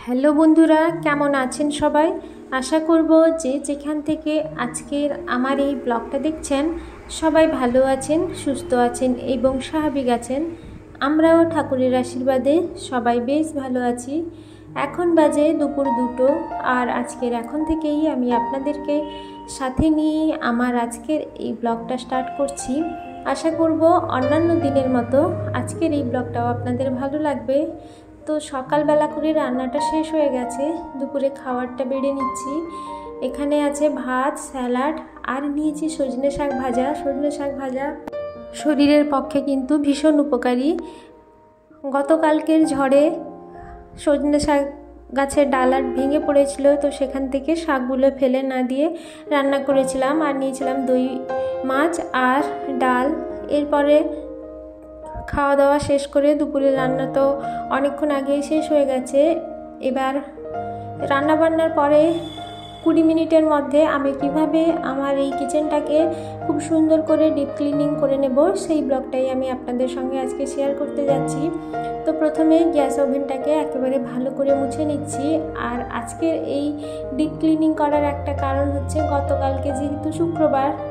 Hello বন্ধুরা, কেমন আছেন সবাই? আশা করব যে যেখান থেকে আজকের আমার এই ব্লগটা দেখছেন সবাই ভালো আছেন, সুস্থ আছেন এবং স্বাভাবিক আছেন। আমরাও ঠাকুরের আশীর্বাদে সবাই বেশ ভালো আছি। এখন বাজে দুপুর 2টো, আর আজকের এখন থেকেই আমি আপনাদেরকে সাথে নিয়ে আমার আজকের এই ব্লগটা স্টার্ট করছি। আশা করব অন্যান্য দিনের মতো আজকের এই ব্লগটাও আপনাদের ভালো লাগবে। তো সকালবেলা করে রান্নাটা শেষ হয়ে গেছে, দুপুরে খাবারটা বেড়ে নিচ্ছি। এখানে আছে ভাত, স্যালাড আর নিয়েছি সজনে শাক ভাজা। সজনে শাক ভাজা শরীরের পক্ষে কিন্তু ভীষণ উপকারী। গতকালকের ঝড়ে সজনে শাক গাছের ডাল ভেঙে পড়েছিল, তো সেখান থেকে শাকগুলো ফেলে না দিয়ে রান্না করেছিলাম। আর নিয়েছিলাম দই মাছ আর ডাল। এরপরে খাওয়া দাওয়া শেষ করে দুপুরের রান্না তো অনেকক্ষণ আগেই শেষ হয়ে গেছে। এবার রান্না বান্নার পরে 20 মিনিটের মধ্যে আমি কিভাবে আমার এই কিচেনটাকে খুব সুন্দর করে ডিপ ক্লিনিং করে নেব সেই ব্লগটাই আমি আপনাদের সঙ্গে আজকে শেয়ার করতে যাচ্ছি। তো প্রথমে গ্যাস ওভেনটাকে একেবারে ভালো করে মুছে নিচ্ছি। আর আজকের এই ডিপ ক্লিনিং করার একটা কারণ হচ্ছে, গতকালকে যেহেতু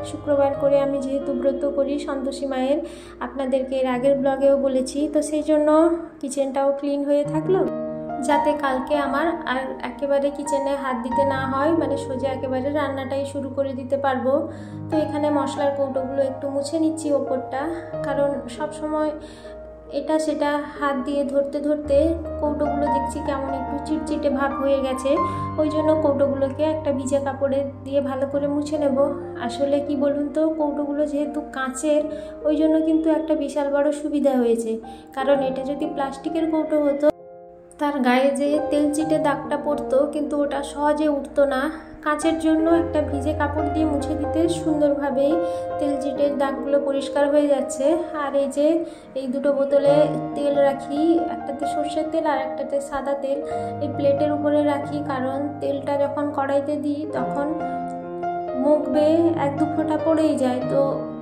শুক্রবার করে আমি যেহেতু ব্রত করি সন্তোষী মায়ের, আপনাদেরকে এর আগের ব্লগেও বলেছি, তো সেই জন্য কিচেনটাও ক্লিন হয়ে থাকলো, যাতে কালকে আমার আর একেবারে কিচেনে হাত দিতে না হয়, মানে সোজা একেবারে রান্নাটাই শুরু করে দিতে পারবো। তো এখানে মশলার কৌটোগুলো একটু মুছে নিচ্ছি ওপরটা, কারণ সব সময় এটা সেটা হাত দিয়ে ধরতে ধরতে কৌটোগুলো দেখছি কেমন একটু চিটচিটে ভাব হয়ে গেছে। ওই জন্য কৌটোগুলোকে একটা ভিজা কাপড়ে দিয়ে ভালো করে মুছে নেব। আসলে কি বলুন তো, কৌটোগুলো যেহেতু কাঁচের, ওই জন্য কিন্তু একটা বিশাল বড় সুবিধা হয়েছে। কারণ এটা যদি প্লাস্টিকের কৌটো হতো, তার গায়ে যে তেল চিটে দাগটা পড়তো, কিন্তু ওটা সহজে উঠতো না। কাঁচের জন্য একটা ভিজে কাপড় দিয়ে মুছে দিতে সুন্দরভাবেই তেল চিটের দাগগুলো পরিষ্কার হয়ে যাচ্ছে। আর এই যে এই দুটো বোতলে তেল রাখি, একটাতে সর্ষের তেল আর একটাতে সাদা তেল, এই প্লেটের উপরে রাখি, কারণ তেলটা যখন কড়াইতে দিই তখন মুখ বেয়ে 1-2 ফোঁটা পড়েই যায়। তো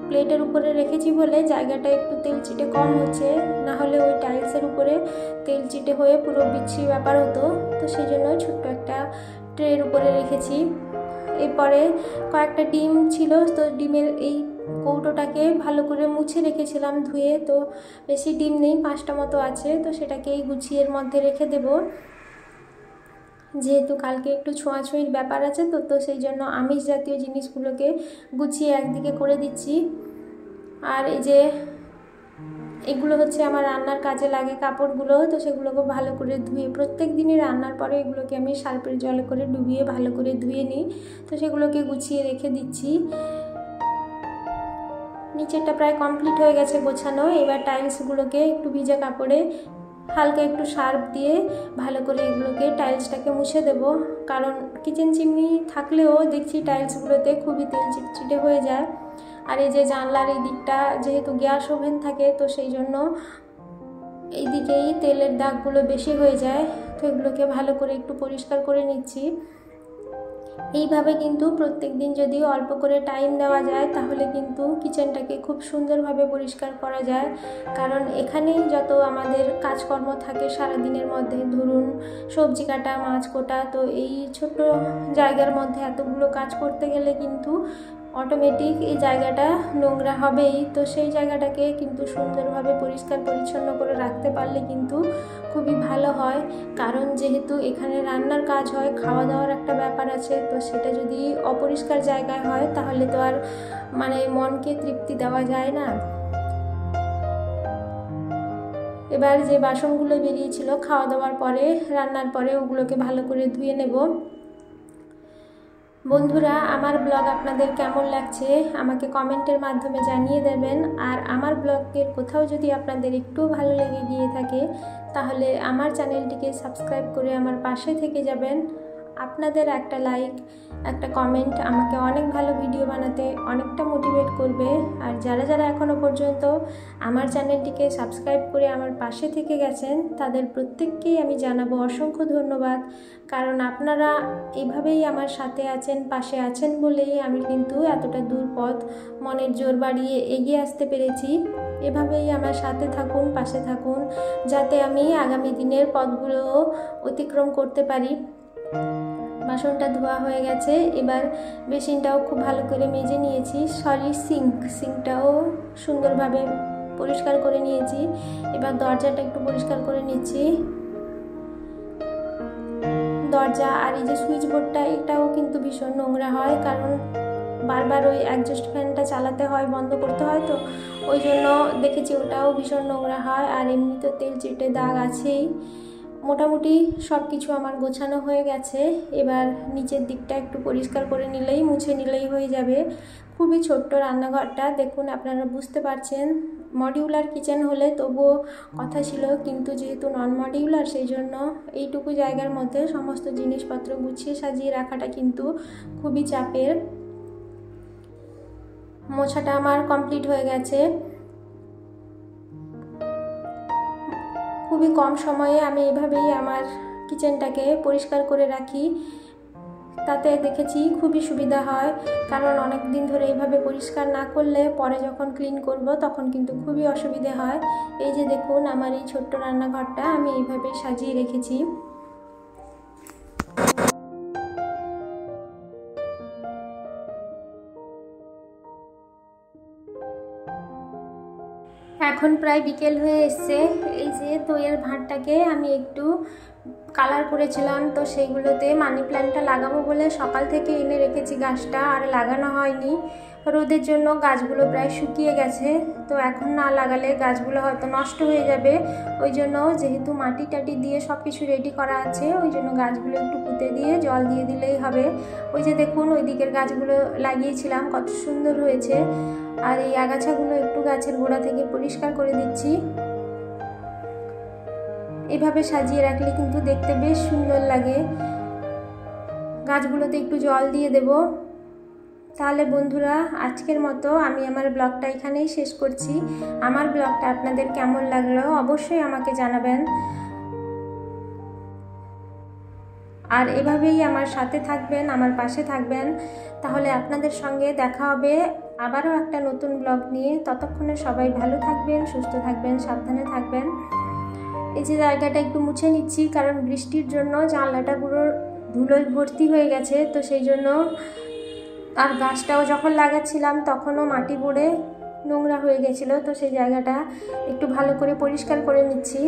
প্লেটের উপরে রেখেছি বলে জায়গাটা একটু তেল চিটে কম হচ্ছে, না হলে ওই টাইলসের উপরে তেল চিটে হয়ে পুরো বিচ্ছিরি ব্যাপার হতো। তো সেই জন্য ছোট্ট একটা ট্রের উপরে রেখেছি। এরপরে কয়েকটা ডিম ছিল, তো ডিমের এই কৌটোটাকে ভালো করে মুছে রেখেছিলাম ধুয়ে। তো বেশি ডিম নেই, 5টা মতো আছে, তো সেটাকেই গুছিয়ে এর মধ্যে রেখে দেবো। যেহেতু কালকে একটু ছোঁয়াছুঁয়ির ব্যাপার আছে, তো সেই জন্য আমিষ জাতীয় জিনিসগুলোকে গুছিয়ে একদিকে করে দিচ্ছি। আর এই যে এগুলো হচ্ছে আমার রান্নার কাজে লাগে কাপড়গুলো, তো সেগুলোকে ভালো করে ধুয়ে, প্রত্যেক দিনই রান্নার পরে এগুলোকে আমি সার্ফের জলে করে ডুবিয়ে ভালো করে ধুয়ে নিই। তো সেগুলোকে গুছিয়ে রেখে দিচ্ছি। নিচেরটা প্রায় কমপ্লিট হয়ে গেছে গোছানো। এবার টাইলসগুলোকে একটু ভিজা কাপড়ে হালকা একটু সার্ফ দিয়ে ভালো করে এগুলোকে টাইলসটাকে মুছে দেব। কারণ কিচেন চিমনি থাকলেও দেখছি টাইলসগুলোতে খুবই তেল চিটচিটে হয়ে যায়। আর এই যে জানলার এই দিকটা যেহেতু গ্যাস ওভেন থাকে, তো সেই জন্য এই দিকেই তেলের দাগগুলো বেশি হয়ে যায়। তো এগুলোকে ভালো করে একটু পরিষ্কার করে নিচ্ছি। এইভাবে কিন্তু প্রত্যেক দিন যদি অল্প করে টাইম দেওয়া যায়, তাহলে কিন্তু কিচেনটাকে খুব সুন্দরভাবে পরিষ্কার করা যায়। কারণ এখানেই যত আমাদের কাজকর্ম থাকে সারাদিনের মধ্যে, ধরুন সবজি কাটা, মাছ কোটা, তো এই ছোট জায়গার মধ্যে এতগুলো কাজ করতে গেলে কিন্তু অটোমেটিক এই জায়গাটা নোংরা হবেই। তো সেই জায়গাটাকে কিন্তু সুন্দরভাবে পরিষ্কার পরিচ্ছন্ন করে রাখতে পারলে কিন্তু খুবই ভালো হয়। কারণ যেহেতু এখানে রান্নার কাজ হয়, খাওয়া দাওয়ার একটা ব্যাপার আছে, তো সেটা যদি অপরিষ্কার জায়গায় হয় তাহলে তো আর মানে মনকে তৃপ্তি দেওয়া যায় না। এবার যে বাসনগুলো বেরিয়েছিল খাওয়া দাওয়ার পরে, রান্নার পরে, ওগুলোকে ভালো করে ধুয়ে নেব। বন্ধুরা, আমার ব্লগ আপনাদের কেমন লাগছে আমাকে কমেন্টের মাধ্যমে জানিয়ে দেবেন। আর আমার ব্লগের কোথাও যদি আপনাদের একটু ভালো লেগে গিয়ে থাকে, তাহলে আমার চ্যানেলটিকে সাবস্ক্রাইব করে আমার পাশে থেকে যাবেন। আপনাদের একটা লাইক, একটা কমেন্ট আমাকে অনেক ভালো ভিডিও বানাতে অনেকটা মোটিভেট করবে। আর যারা যারা এখনও পর্যন্ত আমার চ্যানেলটিকে সাবস্ক্রাইব করে আমার পাশে থেকে গেছেন, তাদের প্রত্যেককেই আমি জানাবো অসংখ্য ধন্যবাদ। কারণ আপনারা এভাবেই আমার সাথে আছেন, পাশে আছেন বলেই আমি কিন্তু এতটা দূর পথ মনের জোর বাড়িয়ে এগিয়ে আসতে পেরেছি। এভাবেই আমার সাথে থাকুন, পাশে থাকুন, যাতে আমি আগামী দিনের পথগুলো অতিক্রম করতে পারি। বাসনটা ধোয়া হয়ে গেছে, এবার বেসিনটাও খুব ভালো করে মেজে নিয়েছি, সিঙ্কটাও সুন্দরভাবে পরিষ্কার করে নিয়েছি। এবার দরজাটা একটু পরিষ্কার করে নিচ্ছি। দরজা আর এই যে সুইচ বোর্ডটা, এটাও কিন্তু ভীষণ নোংরা হয়, কারণ বারবার ওই অ্যাডজাস্ট ফ্যানটা চালাতে হয়, বন্ধ করতে হয়, তো ওই জন্য দেখেছি ওটাও ভীষণ নোংরা হয়। আর এমনি তো তেল চিটে দাগ আছেই। মোটামুটি সব কিছু আমার গোছানো হয়ে গেছে। এবার নিচের দিকটা একটু পরিষ্কার করে নিলেই, মুছে নিলেই হয়ে যাবে। খুবই ছোট্ট রান্নাঘরটা, দেখুন আপনারা বুঝতে পারছেন। মডিউলার কিচেন হলে তবুও কথা ছিল, কিন্তু যেহেতু নন মডিউলার, সেই জন্য এইটুকু জায়গার মধ্যে সমস্ত জিনিসপত্র গুছিয়ে সাজিয়ে রাখাটা কিন্তু খুবই চাপের। মোছাটা আমার কমপ্লিট হয়ে গেছে। খুবই কম সময়ে আমি এভাবেই আমার কিচেনটাকে পরিষ্কার করে রাখি, তাতে দেখেছি খুবই সুবিধা হয়। কারণ অনেক দিন ধরে এইভাবে পরিষ্কার না করলে পরে যখন ক্লিন করব তখন কিন্তু খুবই অসুবিধে হয়। এই যে দেখুন আমার এই ছোট্ট রান্নাঘরটা আমি এইভাবে সাজিয়ে রেখেছি। এখন প্রায় বিকেল হয়ে এসছে। এই যে দইয়ের ভাঁড়টাকে আমি একটু কালার করেছিলাম, তো সেইগুলোতে মানি প্ল্যান্টটা লাগাবো বলে সকাল থেকে এনে রেখেছি গাছটা, আর লাগানো হয়নি। রোদের জন্য গাছগুলো প্রায় শুকিয়ে গেছে, তো এখন না লাগালে গাছগুলো হয়তো নষ্ট হয়ে যাবে। ওই জন্য যেহেতু মাটি টাটি দিয়ে সব কিছু রেডি করা আছে, ওই জন্য গাছগুলো একটু পুঁতে দিয়ে জল দিয়ে দিলেই হবে। ওই যে দেখুন ওই দিকের গাছগুলো লাগিয়েছিলাম, কত সুন্দর হয়েছে। আর এই আগাছাগুলো একটু গাছের গোড়া থেকে পরিষ্কার করে দিচ্ছি। এভাবে সাজিয়ে রাখলে কিন্তু দেখতে বেশ সুন্দর লাগে। গাছগুলোতে একটু জল দিয়ে দেব। তাহলে বন্ধুরা, আজকের মতো আমি আমার ব্লগটা এখানেই শেষ করছি। আমার ব্লগটা আপনাদের কেমন লাগলো অবশ্যই আমাকে জানাবেন। আর এভাবেই আমার সাথে থাকবেন, আমার পাশে থাকবেন। তাহলে আপনাদের সঙ্গে দেখা হবে আবারও একটা নতুন ব্লগ নিয়ে। ততক্ষণে সবাই ভালো থাকবেন, সুস্থ থাকবেন, সাবধানে থাকবেন। এই যে জায়গাটা একটু মুছে নিচ্ছি, কারণ বৃষ্টির জন্য জানলাটা পুরো ধুলোয় ভর্তি হয়ে গেছে, তো সেই জন্য। আর গাছটাও যখন লাগাচ্ছিলাম তখনও মাটি পড়ে নোংরা হয়ে গেছিলো, তো সেই জায়গাটা একটু ভালো করে পরিষ্কার করে নিচ্ছি।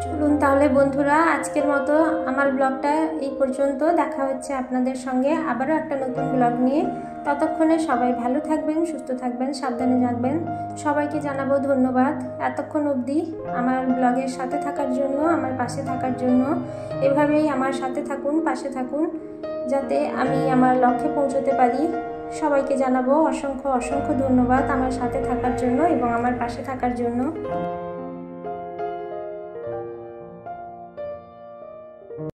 চলুন তাহলে বন্ধুরা, আজকের মতো আমার ব্লগটা এই পর্যন্ত। দেখা হচ্ছে আপনাদের সঙ্গে আবারও একটা নতুন ব্লগ নিয়ে। ততক্ষণে সবাই ভালো থাকবেন, সুস্থ থাকবেন, সাবধানে থাকবেন। সবাইকে জানাবো ধন্যবাদ এতক্ষণ অবধি আমার ব্লগের সাথে থাকার জন্য, আমার পাশে থাকার জন্য। এভাবেই আমার সাথে থাকুন, পাশে থাকুন, যাতে আমি আমার লক্ষ্যে পৌঁছতে পারি। সবাইকে জানাবো অসংখ্য অসংখ্য ধন্যবাদ আমার সাথে থাকার জন্য এবং আমার পাশে থাকার জন্য।